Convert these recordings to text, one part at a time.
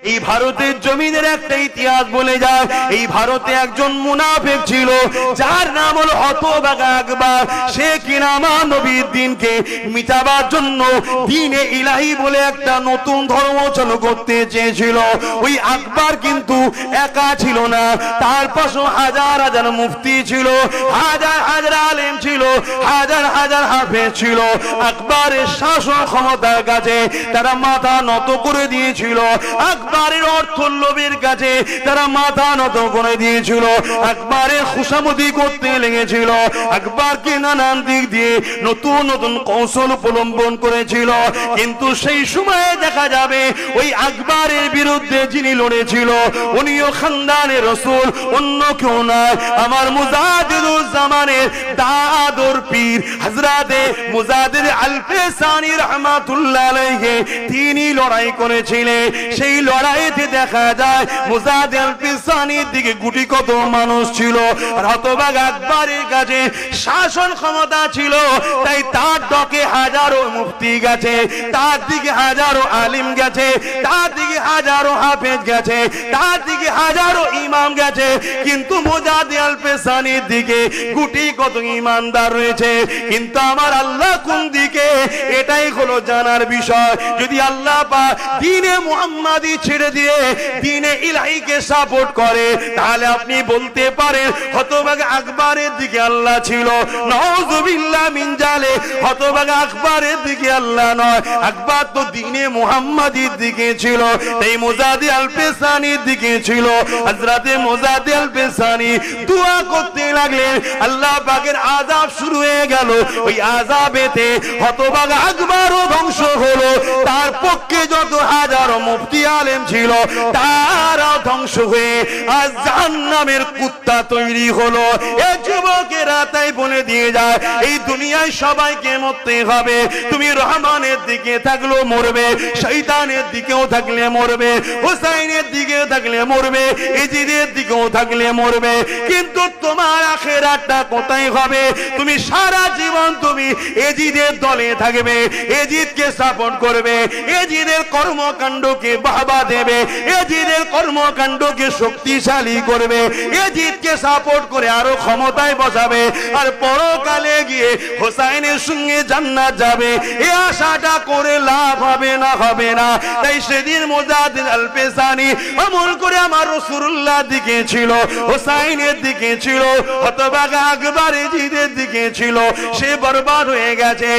এই ভারতের জমিনের একটা ইতিহাস বলে যায়। এই ভারতে একজন মুনাফিক ছিল যার নাম হলো হতভাগা আকবর। সে কিনা আমার নবীর দিনকে মিটাবার জন্য দ্বীনে ইলাহি বলে একটা নতুন ধর্ম চালু করতে চেয়েছিল। ওই আকবর কিন্তু একা ছিল না, তার পাশে হাজার হাজার মুফতি ছিল, হাজার হাজার আলেম ছিল, হাজার হাজার হাফেজ ছিল। আকবরের শাসন ক্ষমতার কাছে তারা মাথা নত করে দিয়েছিল, আকবরের অর্থ লোভের কাছে তারা মাথা নত করে দিয়েছিল, আকবরের খুশামদি করতে লেগেছিল, আকবরকে নানান দিক দিয়ে নতুন নতুন কৌশল অবলম্বন করেছিল। কিন্তু সেই সময়ে দেখা যাবে ওই আকবরের বিরুদ্ধে যিনি লড়েছিল উনিও খানদানের রাসূল, অন্য কেউ নয়, আমার মুজাদ্দিদুজ্জামানের দাদর পীর হযরতে মুজাদ্দিদ আল-ফিসানি রাহমাতুল্লাহ আলাইহি তিনি লড়াই করেছিলেন। সেই লড়াইতে দেখা যায় মুজাদ্দিদ আল-ফিসানির দিকে গুটি কত মানুষ ছিল, আর হতভাগা আকবরের কাছে শাসন ক্ষমতা ছিল, তাই তার ডকে হাজারো মুফতি গেছে, তার দিকে হাজারো আলিম গেছে, তার দিকে হাজারো হাফেজ গেছে, তার দিকে হাজারো ইমাম গেছে। কিন্তু মুজাদ্দিদ আল-ফিসানির দিকে গুটি কত ইমানদার রয়েছে। কিন্তু আমার আল্লাহ কোন দিকে, এটাই হলো জানার বিষয়। যদি আল্লাহ পাক দ্বীনে মুহাম্মাদি ছেড়ে দিয়ে দ্বীনে ইলাহিকে সাপোর্ট করে, তাহলে আপনি বলতে পারেন হতভাগা আকবরের দিকে আল্লাহ ছিল। নাউযুবিল্লাহ মিন জালিক, হতভাগা আকবরের দিকে আল্লাহ নয়, আকবর তো দ্বীনে মুহাম্মাদির দিকে ছিল, তাই মুজাদ্দিদ আল-ফিসানির দিকে ছিল। হযরতে মুজাদ্দিদ আল-ফিসানি দোয়া করতে লাগলেন, আল্লাহ পাকের আযাব শুরু হয়ে গেল। ওই আযাবেতে হতভাগা আকবরও ধ্বংস হলো, তার পক্ষে যত হাজারো মুফতি আলেম ছিল তারাও ধ্বংস হয়ে আজ জাহান্নামের কুত্তা তৈরি হলো। এই যুবকেরা তাই বলে দিয়ে যায় এই দুনিয়ায় সবাইকে মরতে হবে। তুমি রহমানের দিকে থাকলেও মরবে, শয়তানের দিকেও থাকলে মরবে, হুসাইনের দিকেও থাকলে মরবে, ইজিদের দিকেও থাকলে মরবে। কিন্তু তোমার আখিরাতটা কোথায় হবে? তুমি সারা জীবন তুমি এজিদের দলে থাকবে, এজিদকে সাপোর্ট করবে, এজিদের কর্মকাণ্ডকে বাহবা দেবে, এজিদের কর্মকাণ্ডকে শক্তিশালী করবে, এজিদকে সাপোর্ট করে আরো ক্ষমতায় বসাবে, আর পরকালে গিয়ে হোসাইনের সঙ্গে জান্নাত যাবে। এই আশাটা করে লাভ হবে না, হবে না। তাই সেদিন মুজাদ্দিদ আল-ফিসানি আমল করে আমার রাসূলুল্লাহ দিকে ছিল, হোসাইনের দিকে ছিল, হতভাগা আকবর এজিদের দিকে ছিল। সে বরবাদ হয়ে গেছে।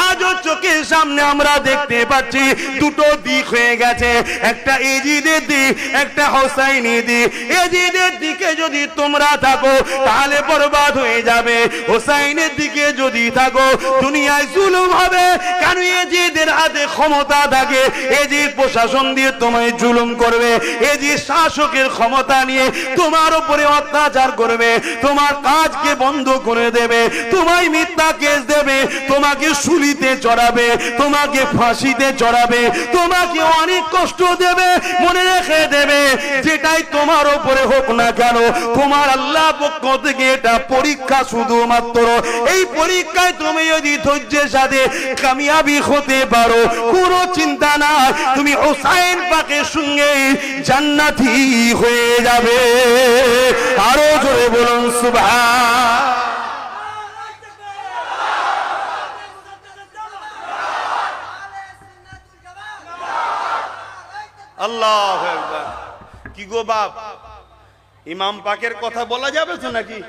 আজও চোখের সামনে আমরা দেখতে পাচ্ছি দুটো দিক হয়ে গেছে, একটা এজিদের দিক, একটা হোসাইনের দিক। এজিদের দিকে যদি তোমরা থাকো তাহলে বরবাদ হয়ে যাবে, হোসাইনের দিকে যদি থাকো দুনিয়ায় জুলুম হবে। কারণ এজিদের হাতে ক্ষমতা থাকে, এজিদ প্রশাসন দিয়ে তোমায় জুলুম করবে, এজিদ শাসকের ক্ষমতা নিয়ে তোমার উপরে অত্যাচার করবে, তোমার কাজকে বন্ধ করে দেবে, তোমায় মিথ্যা কেস দেবে, তোমাকে শুলিতে চড়াবে, তোমাকে ফাঁসিতে চড়াবে, তোমাকে অনেক কষ্ট দেবে। মনে রেখে দেবে যেটাই তোমার উপরে হোক না কেন, তোমার আল্লাহ পক্ষ থেকে এটা পরীক্ষা শুধুমাত্র। এই পরীক্ষায় তুমি যদি ধৈর্যের সাথে কামিয়াবি হতে পারো, কোনো চিন্তা না, তুমি হোসাইন পাকের সঙ্গে জান্নাতি হয়ে যাবে। আরো জোরে বলুন সুবহান। আল্লাহু আকবার। কি গো বাপ, ইমাম পাকের কথা বলা যাবে তো নাকি?